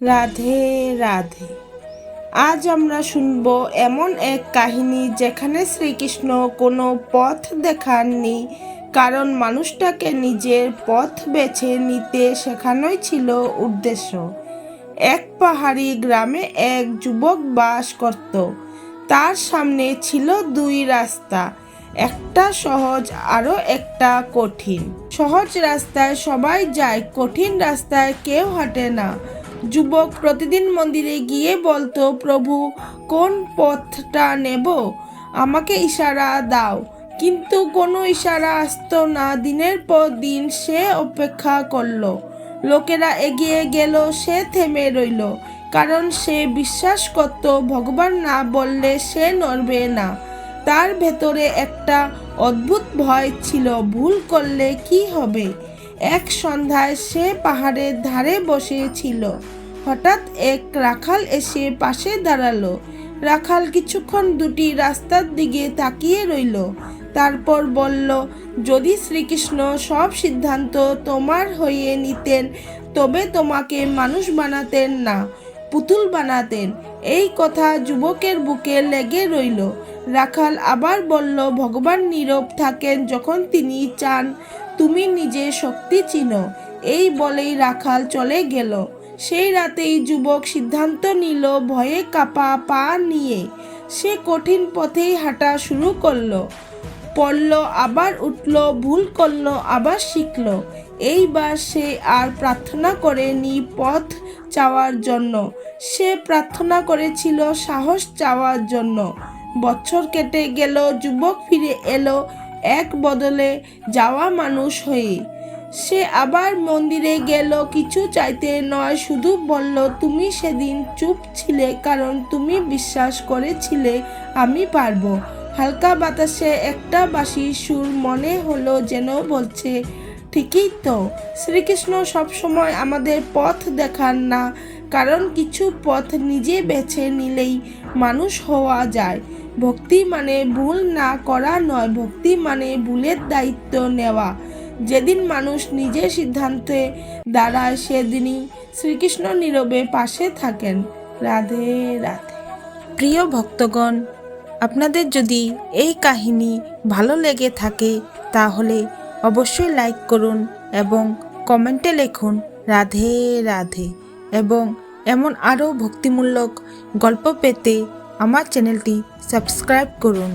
রাধে রাধে। আজ আমরা শুনব এমন এক কাহিনী যেখানে শ্রীকৃষ্ণ কোনো পথ দেখাননি, কারণ মানুষটাকে নিজের পথ বেছে নিতে শেখানোই ছিল উদ্দেশ্য। এক পাহাড়ি গ্রামে এক যুবক বাস করত। তার সামনে ছিল দুই রাস্তা, একটা সহজ আরো একটা কঠিন। সহজ রাস্তায় সবাই যায়, কঠিন রাস্তায় কেউ হাঁটে না। যুবক প্রতিদিন মন্দিরে গিয়ে বলতো, প্রভু, কোন পথটা নেব? আমাকে ইশারা দাও। কিন্তু কোনো ইশারা আসতো না। দিনের পর দিন সে অপেক্ষা করলো। লোকেরা এগিয়ে গেল, সে থেমে রইল, কারণ সে বিশ্বাস করত ভগবান না বললে সে নড়বে না। তার ভেতরে একটা অদ্ভুত ভয় ছিল, ভুল করলে কি হবে। এক সন্ধ্যায় সে পাহাড়ের ধারে বসেছিল। হঠাৎ এক রাখাল এসে পাশে দাঁড়ালো। রাখাল কিছুক্ষণ দুটি রাস্তার দিকে তাকিয়ে রইল, তারপর বলল, যদি শ্রীকৃষ্ণ সব সিদ্ধান্ত তোমার হয়ে নিতেন, তবে তোমাকে মানুষ বানাতেন না, পুতুল বানাতেন। এই কথা যুবকের বুকে লেগে রইল। রাখাল আবার বলল, ভগবান নীরব থাকেন যখন তিনি চান, তুমি নিজে শক্তি চিনো। এই বলেই রাখাল চলে গেল। সেই রাতেই যুবক সিদ্ধান্ত নিল, ভয়ে কাঁপা পা নিয়ে সে কঠিন পথেই হাঁটা শুরু করলো। পড়ল, আবার উঠল, ভুল করলো, আবার শিখল। এইবার সে আর প্রার্থনা করেনি পথ চাওয়ার জন্য, সে প্রার্থনা করেছিল সাহস চাওয়ার জন্য। বছর কেটে গেল, যুবক ফিরে এলো এক বদলে যাওয়া মানুষ হয়ে। সে আবার মন্দিরে গেল, কিছু চাইতে নয়, শুধু বলল, তুমি সেদিন চুপ ছিলে কারণ তুমি বিশ্বাস করেছিলে আমি পারবো। হালকা বাতাসে একটা বাঁশির সুর মনে হলো যেন বলছে, ঠিকই তো, শ্রীকৃষ্ণ সবসময় আমাদের পথ দেখান না, কারণ কিছু পথ নিজে বেছে নিলেই মানুষ হওয়া যায়। ভক্তি মানে ভুল না করা নয়, ভক্তি মানে ভুলের দায়িত্ব নেওয়া। যেদিন মানুষ নিজের সিদ্ধান্তে দাঁড়ায়, সেদিনই শ্রীকৃষ্ণ নীরবে পাশে থাকেন। রাধে রাধে। প্রিয় ভক্তগণ, আপনাদের যদি এই কাহিনী ভালো লেগে থাকে তাহলে অবশ্যই লাইক করুন এবং কমেন্টে লিখুন রাধে রাধে। এবং এমন আরও ভক্তিমূলক গল্প পেতে আমার চ্যানেলটি সাবস্ক্রাইব করুন।